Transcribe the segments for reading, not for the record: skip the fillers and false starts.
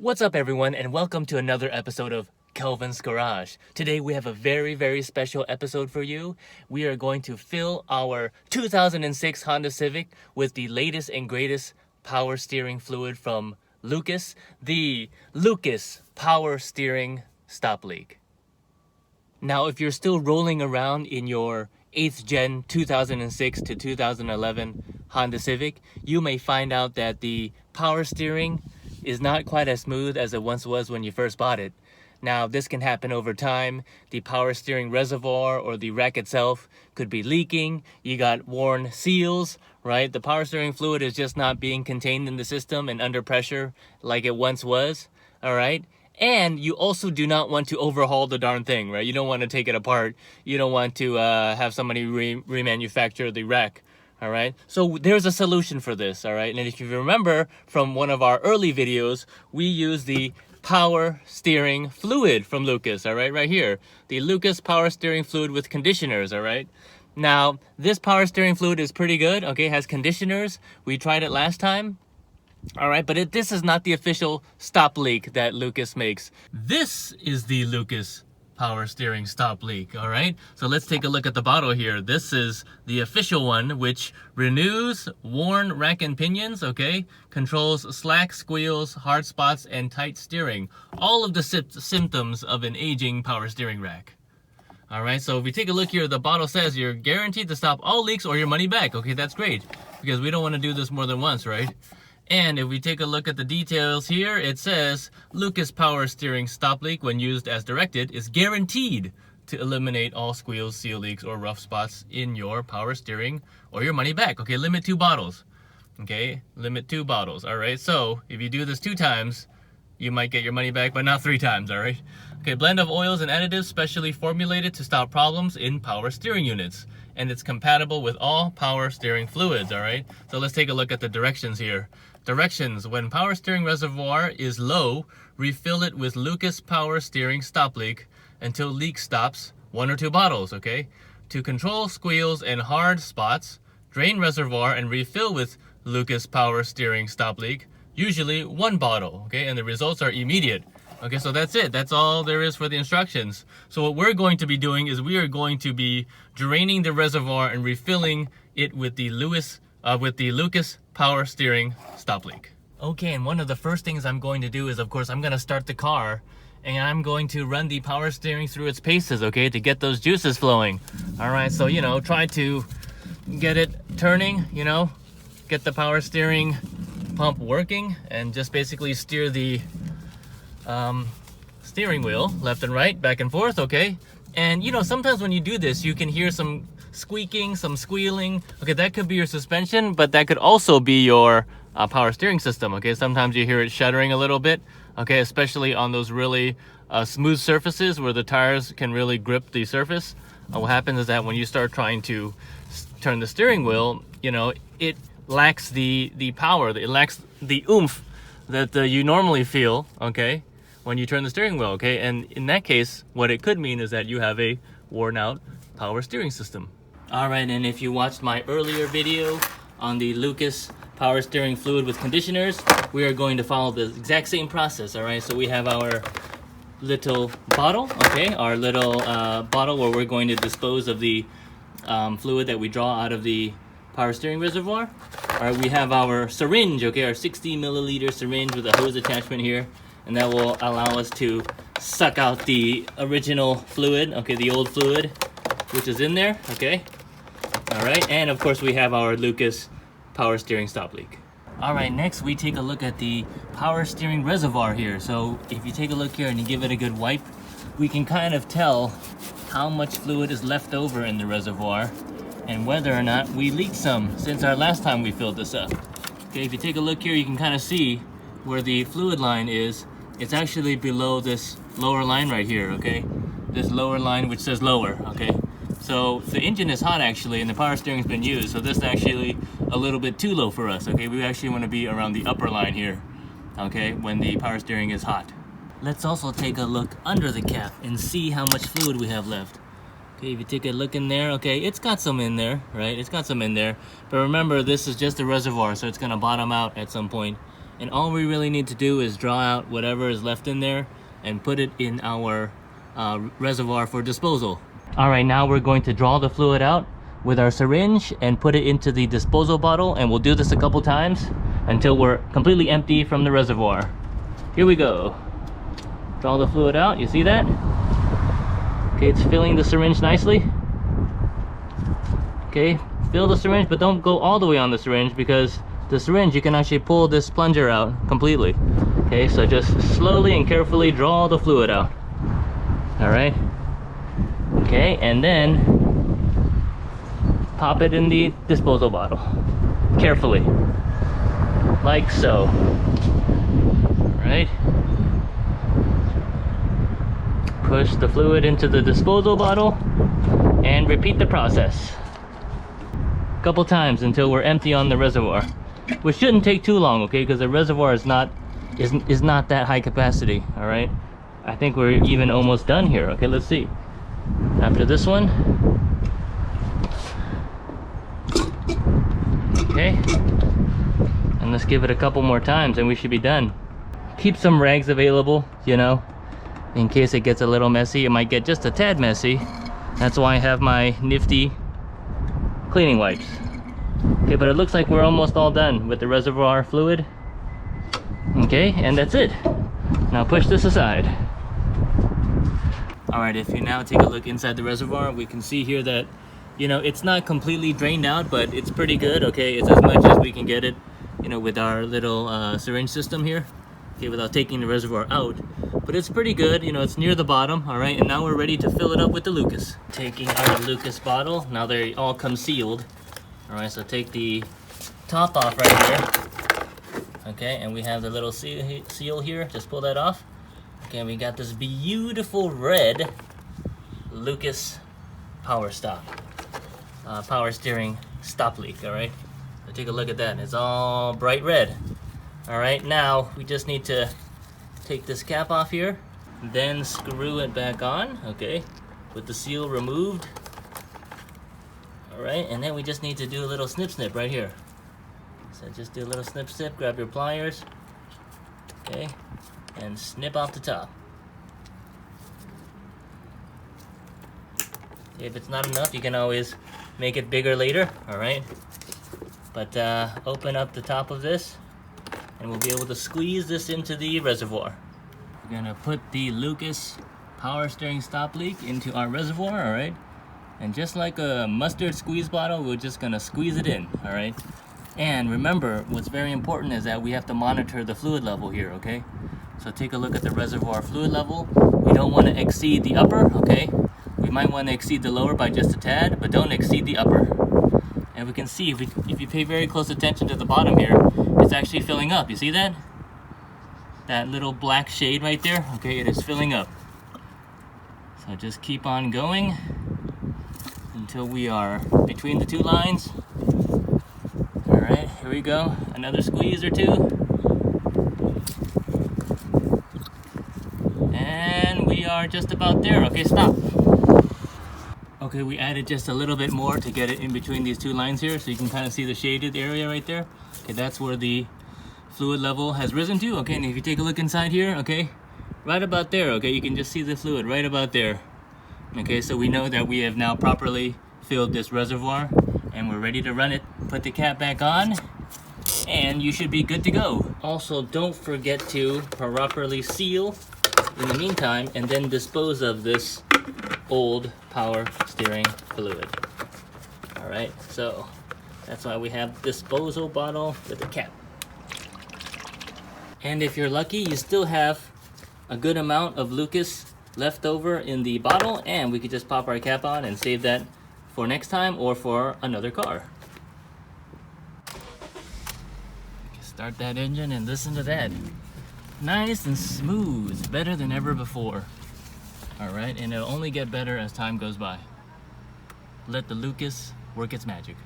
What's up everyone, and welcome to another episode of Kelvin's Garage. Today we have a very special episode for you. We are going to fill our 2006 Honda Civic with the latest and greatest power steering fluid from Lucas, the Lucas Power Steering Stop Leak. Now, if you're still rolling around in your 8th gen 2006 to 2011 Honda Civic, you may find out that the power steering is not quite as smooth as it once was when you first bought it. Now, this can happen over time. The power steering reservoir or the rack itself could be leaking. You got worn seals, right? The power steering fluid is just not being contained in the system and under pressure like it once was, all right? And you also do not want to overhaul the darn thing, right? You don't want to take it apart. You don't want to have somebody remanufacture the rack. All right, so there's a solution for this. All right, and if you remember from one of our early videos, we use the power steering fluid from Lucas. All right, right here, the Lucas power steering fluid with conditioners. All right, now this power steering fluid is pretty good. Okay, it has conditioners. We tried it last time. All right, but this is not the official stop leak that Lucas makes. This is the Lucas power steering stop leak. All right, so let's take a look at the bottle here. This is the official one, which renews worn rack and pinions, okay, controls slack, squeals, hard spots, and tight steering, all of the symptoms of an aging power steering rack. All right, so if we take a look here, the bottle says you're guaranteed to stop all leaks or your money back. Okay, that's great, because we don't want to do this more than once, right? And if we take a look at the details here, it says Lucas power steering stop leak, when used as directed, is guaranteed to eliminate all squeals, seal leaks, or rough spots in your power steering or your money back. Okay, limit 2 bottles. Okay, limit 2 bottles. All right, so if you do this 2 times, you might get your money back, but not 3 times. All right. Okay, blend of oils and additives specially formulated to stop problems in power steering units, and it's compatible with all power steering fluids. All right, so let's take a look at the directions here. Directions: when power steering reservoir is low, refill it with Lucas power steering stop leak until leak stops, 1 or 2 bottles. Okay, to control squeals and hard spots, drain reservoir and refill with Lucas power steering stop leak, usually 1 bottle. Okay, and the results are immediate. Okay, so that's it. That's all there is for the instructions. So what we're going to be doing is we are going to be draining the reservoir and refilling it with the Lucas power steering stop leak. Okay, and one of the first things I'm going to do is, of course, I'm going to start the car and I'm going to run the power steering through its paces, okay, to get those juices flowing. All right, so, try to get it turning, get the power steering pump working, and just basically steer the steering wheel left and right, back and forth, okay? And, sometimes when you do this, you can hear some squeaking, some squealing. Okay, that could be your suspension, but that could also be your power steering system. Okay, sometimes you hear it shuddering a little bit. Okay, especially on those really smooth surfaces where the tires can really grip the surface. What happens is that when you start trying to turn the steering wheel, it lacks the power, it lacks the oomph that you normally feel, okay, when you turn the steering wheel. Okay, and in that case, what it could mean is that you have a worn out power steering system. All right, and if you watched my earlier video on the Lucas power steering fluid with conditioners, we are going to follow the exact same process. All right, so we have our little bottle, okay, our little bottle where we're going to dispose of the fluid that we draw out of the power steering reservoir. All right, we have our syringe, okay, our 60 milliliter syringe with a hose attachment here, and that will allow us to suck out the original fluid, okay, the old fluid, which is in there, okay. All right, and of course we have our Lucas power steering stop leak. All right, next we take a look at the power steering reservoir here. So if you take a look here and you give it a good wipe, we can kind of tell how much fluid is left over in the reservoir and whether or not we leaked some since our last time we filled this up. Okay, if you take a look here, you can kind of see where the fluid line is. It's actually below this lower line right here, okay? This lower line which says lower, okay? So the engine is hot actually, and the power steering's been used, so this is actually a little bit too low for us, okay? We actually want to be around the upper line here, okay, when the power steering is hot. Let's also take a look under the cap and see how much fluid we have left. Okay, if you take a look in there, okay, it's got some in there, right? It's got some in there. But remember, this is just a reservoir, so it's gonna bottom out at some point. And all we really need to do is draw out whatever is left in there and put it in our reservoir for disposal. All right, now we're going to draw the fluid out with our syringe and put it into the disposal bottle, and we'll do this a couple times until we're completely empty from the reservoir. Here we go. Draw the fluid out, you see that? Okay, it's filling the syringe nicely. Okay, fill the syringe, but don't go all the way on the syringe, because the syringe, you can actually pull this plunger out completely. Okay, so just slowly and carefully draw the fluid out. All right. Okay, and then pop it in the disposal bottle. Carefully. Like so. All right. Push the fluid into the disposal bottle and repeat the process a couple times until we're empty on the reservoir, which shouldn't take too long, okay, because the reservoir is not that high capacity. All right, I think we're even almost done here. Okay, let's see. After this one, okay, and let's give it a couple more times and we should be done. Keep some rags available, you know, in case it gets a little messy. It might get just a tad messy. That's why I have my nifty cleaning wipes. Okay, but it looks like we're almost all done with the reservoir fluid. Okay, and that's it. Now push this aside. All right, if you now take a look inside the reservoir, we can see here that, you know, it's not completely drained out, but it's pretty good. Okay, it's as much as we can get it, you know, with our little syringe system here. Okay, without taking the reservoir out, but it's pretty good. You know, it's near the bottom. All right, and now we're ready to fill it up with the Lucas. Taking our Lucas bottle, now they all come sealed. All right, so take the top off right here. Okay, and we have the little seal here. Just pull that off. Okay, and we got this beautiful red Lucas power steering stop leak. All right, so take a look at that. It's all bright red. All right, now we just need to take this cap off here, then screw it back on, okay, with the seal removed. All right, and then we just need to do a little snip right here. So just do a little snip, grab your pliers, okay, and snip off the top. If it's not enough, you can always make it bigger later, all right? But open up the top of this, and we'll be able to squeeze this into the reservoir. We're gonna put the Lucas power steering stop leak into our reservoir, all right? And just like a mustard squeeze bottle, we're just gonna squeeze it in, all right? And remember, what's very important is that we have to monitor the fluid level here, okay? So take a look at the reservoir fluid level. We don't wanna exceed the upper, okay? We might wanna exceed the lower by just a tad, but don't exceed the upper. And we can see, if you pay very close attention to the bottom here, it's actually filling up. You see that? That little black shade right there? Okay, it is filling up. So just keep on going until we are between the two lines. All right, here we go. Another squeeze or two. And we are just about there. Okay, stop. Okay, we added just a little bit more to get it in between these two lines here, so you can kind of see the shaded area right there. Okay, that's where the fluid level has risen to. Okay, and if you take a look inside here, okay, right about there, okay, you can just see the fluid right about there. Okay, so we know that we have now properly filled this reservoir and we're ready to run it. Put the cap back on and you should be good to go. Also, don't forget to properly seal in the meantime and then dispose of this old power steering fluid. All right, so that's why we have disposal bottle with a cap. And if you're lucky, you still have a good amount of Lucas left over in the bottle, and we could just pop our cap on and save that for next time or for another car. Start that engine and listen to that. Nice and smooth, better than ever before. All right, and it'll only get better as time goes by. Let the Lucas work its magic.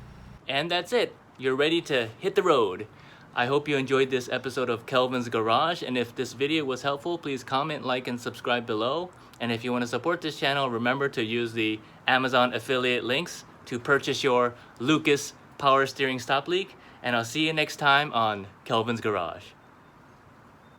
And that's it. You're ready to hit the road. I hope you enjoyed this episode of Kelvin's Garage, and if this video was helpful, please comment, like, and subscribe below. And if you want to support this channel, remember to use the Amazon affiliate links to purchase your Lucas power steering stop leak. And I'll see you next time on Kelvin's Garage.